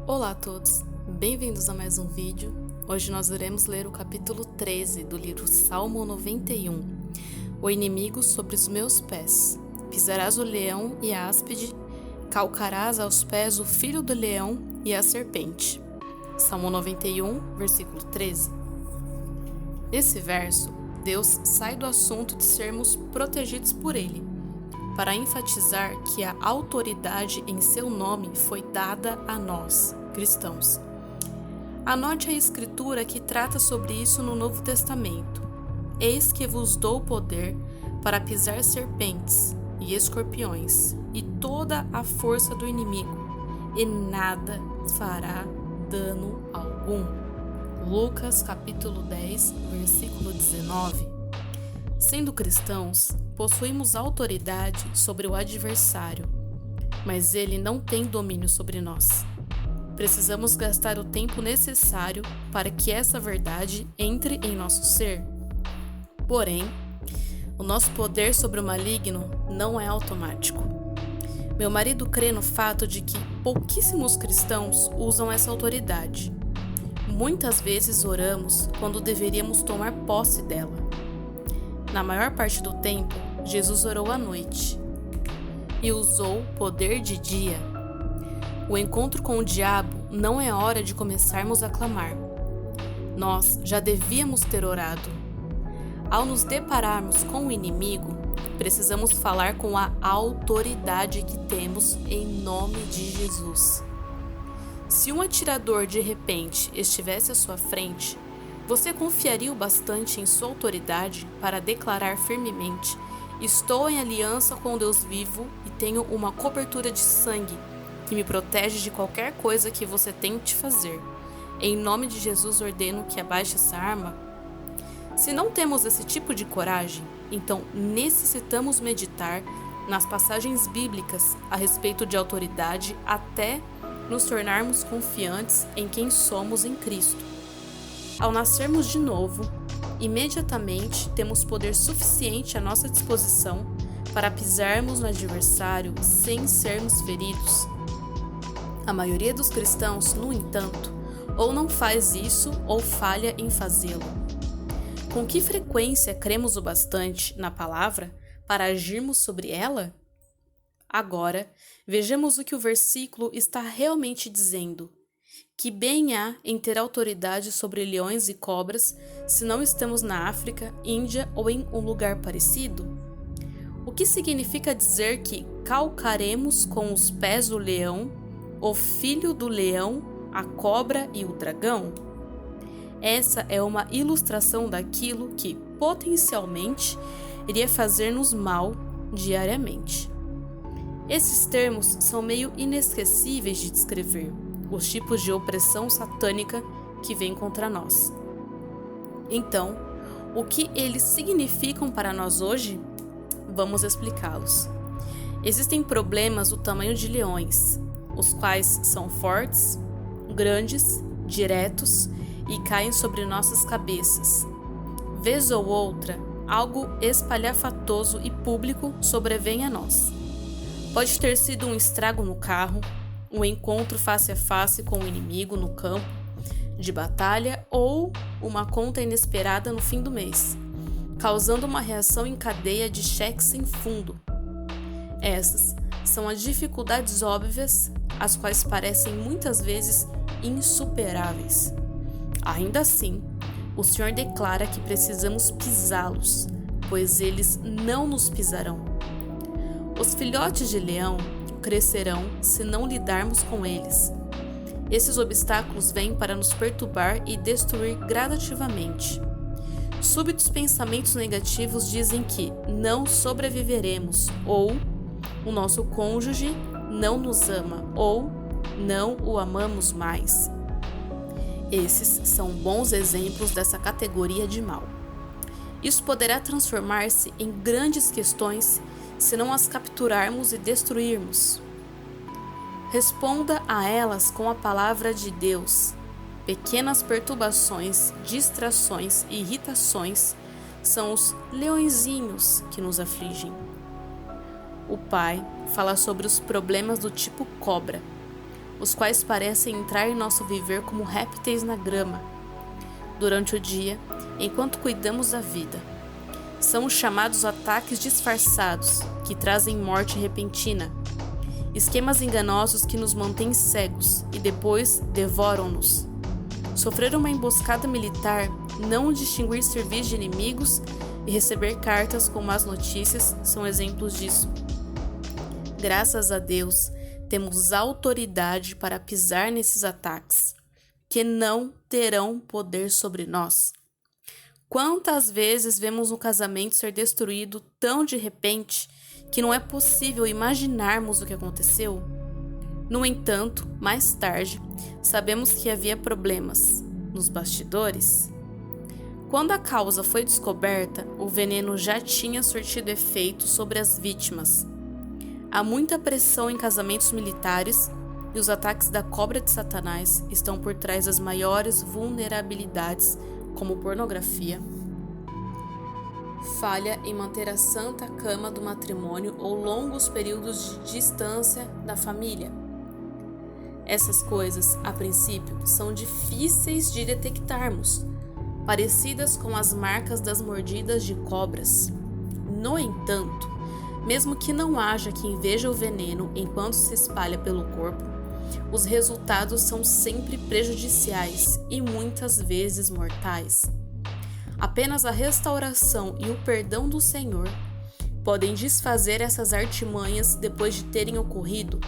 Olá a todos, bem-vindos a mais um vídeo. Hoje nós iremos ler o capítulo 13 do livro Salmo 91. O inimigo sobre os meus pés. Pisarás o leão e a áspide, calcarás aos pés o filho do leão e a serpente. Salmo 91, versículo 13. Nesse verso, Deus sai do assunto de sermos protegidos por Ele, para enfatizar que a autoridade em seu nome foi dada a nós, cristãos. Anote a escritura que trata sobre isso no Novo Testamento. Eis que vos dou poder para pisar serpentes e escorpiões e toda a força do inimigo, e nada fará dano algum. Lucas capítulo 10, versículo 19. Sendo cristãos, possuímos autoridade sobre o adversário, mas ele não tem domínio sobre nós. Precisamos gastar o tempo necessário para que essa verdade entre em nosso ser. Porém, o nosso poder sobre o maligno não é automático. Meu marido crê no fato de que pouquíssimos cristãos usam essa autoridade. Muitas vezes oramos quando deveríamos tomar posse dela. Na maior parte do tempo, Jesus orou à noite e usou poder de dia. O encontro com o diabo não é hora de começarmos a clamar. Nós já devíamos ter orado. Ao nos depararmos com o inimigo, precisamos falar com a autoridade que temos em nome de Jesus. Se um atirador de repente estivesse à sua frente, você confiaria o bastante em sua autoridade para declarar firmemente: estou em aliança com Deus vivo e tenho uma cobertura de sangue que me protege de qualquer coisa que você tente fazer. Em nome de Jesus ordeno que abaixe essa arma? Se não temos esse tipo de coragem, então necessitamos meditar nas passagens bíblicas a respeito de autoridade até nos tornarmos confiantes em quem somos em Cristo. Ao nascermos de novo, imediatamente temos poder suficiente à nossa disposição para pisarmos no adversário sem sermos feridos. A maioria dos cristãos, no entanto, ou não faz isso ou falha em fazê-lo. Com que frequência cremos o bastante na palavra para agirmos sobre ela? Agora, vejamos o que o versículo está realmente dizendo. Que bem há em ter autoridade sobre leões e cobras se não estamos na África, Índia ou em um lugar parecido? O que significa dizer que calcaremos com os pés o leão, o filho do leão, a cobra e o dragão? Essa é uma ilustração daquilo que, potencialmente, iria fazer-nos mal diariamente. Esses termos são meio inesquecíveis de descrever os tipos de opressão satânica que vem contra nós. Então, o que eles significam para nós hoje? Vamos explicá-los. Existem problemas do tamanho de leões, os quais são fortes, grandes, diretos e caem sobre nossas cabeças. Vez ou outra, algo espalhafatoso e público sobrevém a nós. Pode ter sido um estrago no carro, um encontro face a face com o inimigo no campo de batalha ou uma conta inesperada no fim do mês, causando uma reação em cadeia de cheques sem fundo. Essas são as dificuldades óbvias, as quais parecem muitas vezes insuperáveis. Ainda assim, o Senhor declara que precisamos pisá-los, pois eles não nos pisarão. Os filhotes de leão crescerão se não lidarmos com eles. Esses obstáculos vêm para nos perturbar e destruir gradativamente. Súbitos pensamentos negativos dizem que não sobreviveremos, ou o nosso cônjuge não nos ama, ou não o amamos mais. Esses são bons exemplos dessa categoria de mal. Isso poderá transformar-se em grandes questões se não as capturarmos e destruirmos. Responda a elas com a palavra de Deus. Pequenas perturbações, distrações e irritações são os leõezinhos que nos afligem. O Pai fala sobre os problemas do tipo cobra. os quais parecem entrar em nosso viver como répteis na grama. Durante o dia, enquanto cuidamos da vida, são os chamados ataques disfarçados, que trazem morte repentina, esquemas enganosos que nos mantêm cegos e depois devoram-nos. Sofrer uma emboscada militar, não distinguir serviços de inimigos e receber cartas com más notícias são exemplos disso. Graças a Deus, temos autoridade para pisar nesses ataques, que não terão poder sobre nós. Quantas vezes vemos um casamento ser destruído tão de repente que não é possível imaginarmos o que aconteceu? No entanto, mais tarde, sabemos que havia problemas nos bastidores. Quando a causa foi descoberta, o veneno já tinha surtido efeito sobre as vítimas. Há muita pressão em casamentos militares e os ataques da cobra de Satanás estão por trás das maiores vulnerabilidades, como pornografia, falha em manter a santa cama do matrimônio ou longos períodos de distância da família. Essas coisas, a princípio, são difíceis de detectarmos, parecidas com as marcas das mordidas de cobras. No entanto, mesmo que não haja quem veja o veneno enquanto se espalha pelo corpo, os resultados são sempre prejudiciais e muitas vezes mortais. Apenas a restauração e o perdão do Senhor podem desfazer essas artimanhas depois de terem ocorrido.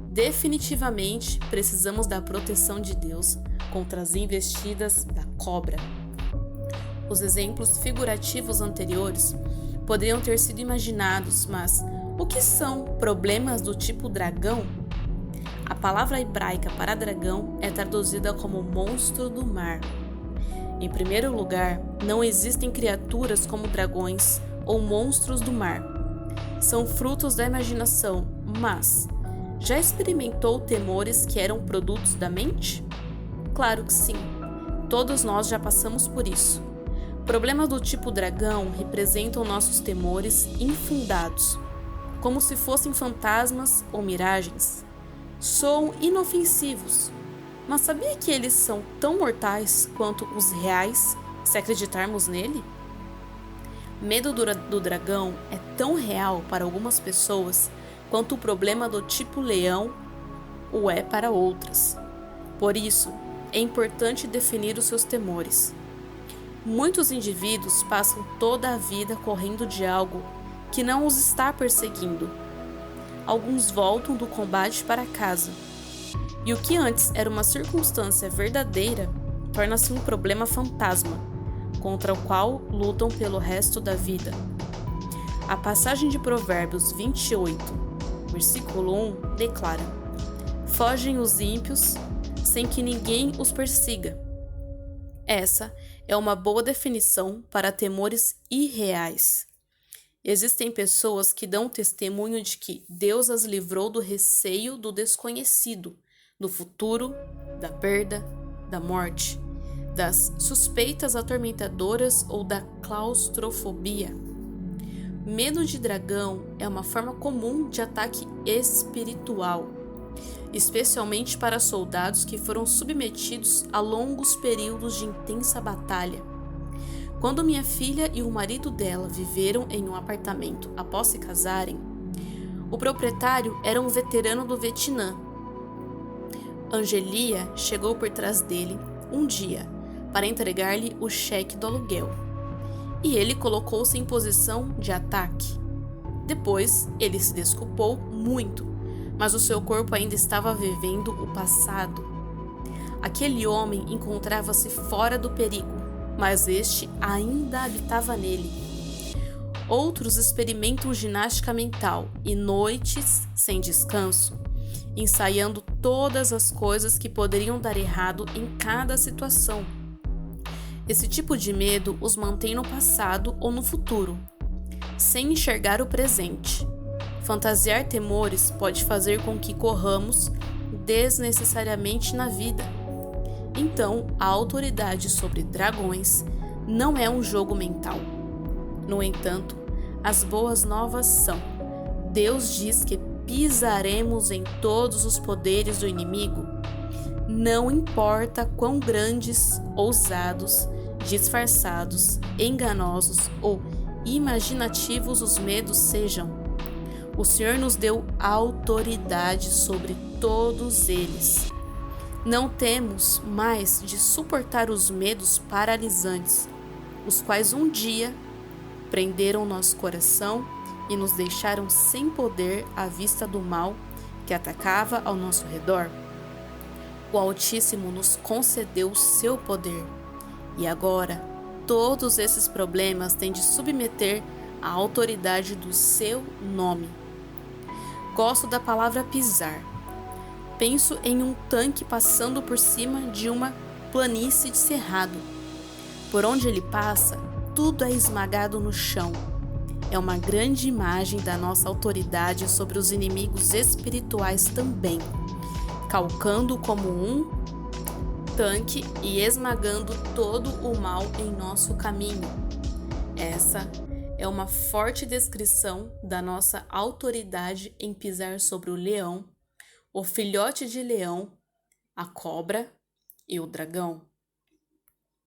Definitivamente precisamos da proteção de Deus contra as investidas da cobra. Os exemplos figurativos anteriores poderiam ter sido imaginados, mas o que são problemas do tipo dragão? A palavra hebraica para dragão é traduzida como monstro do mar. Em primeiro lugar, não existem criaturas como dragões ou monstros do mar. São frutos da imaginação, mas já experimentou temores que eram produtos da mente? Claro que sim. Todos nós já passamos por isso. Problemas do tipo dragão representam nossos temores infundados, como se fossem fantasmas ou miragens. Soam inofensivos, mas sabia que eles são tão mortais quanto os reais, se acreditarmos nele? Medo do dragão é tão real para algumas pessoas quanto o problema do tipo leão o é para outras. Por isso, é importante definir os seus temores. Muitos indivíduos passam toda a vida correndo de algo que não os está perseguindo. Alguns voltam do combate para casa, e o que antes era uma circunstância verdadeira torna-se um problema fantasma, contra o qual lutam pelo resto da vida. A passagem de Provérbios 28, versículo 1, declara: fogem os ímpios sem que ninguém os persiga. Essa é uma boa definição para temores irreais. Existem pessoas que dão testemunho de que Deus as livrou do receio do desconhecido, do futuro, da perda, da morte, das suspeitas atormentadoras ou da claustrofobia. Medo de dragão é uma forma comum de ataque espiritual, especialmente para soldados que foram submetidos a longos períodos de intensa batalha. Quando minha filha e o marido dela viveram em um apartamento após se casarem, o proprietário era um veterano do Vietnã. Angelia chegou por trás dele um dia para entregar-lhe o cheque do aluguel, e ele colocou-se em posição de ataque. Depois, ele se desculpou muito, mas o seu corpo ainda estava vivendo o passado. Aquele homem encontrava-se fora do perigo, mas este ainda habitava nele. Outros experimentam ginástica mental e noites sem descanso, ensaiando todas as coisas que poderiam dar errado em cada situação. Esse tipo de medo os mantém no passado ou no futuro, sem enxergar o presente. Fantasiar temores pode fazer com que corramos desnecessariamente na vida. Então, a autoridade sobre dragões não é um jogo mental. No entanto, as boas novas são: Deus diz que pisaremos em todos os poderes do inimigo? Não importa quão grandes, ousados, disfarçados, enganosos ou imaginativos os medos sejam, o Senhor nos deu autoridade sobre todos eles. Não temos mais de suportar os medos paralisantes, os quais um dia prenderam nosso coração e nos deixaram sem poder à vista do mal que atacava ao nosso redor. O Altíssimo nos concedeu o seu poder, e agora todos esses problemas têm de submeter à autoridade do seu nome. Gosto da palavra pisar. Penso em um tanque passando por cima de uma planície de cerrado. Por onde ele passa, tudo é esmagado no chão. É uma grande imagem da nossa autoridade sobre os inimigos espirituais também, calcando como um tanque e esmagando todo o mal em nosso caminho. Essa é uma forte descrição da nossa autoridade em pisar sobre o leão, o filhote de leão, a cobra e o dragão.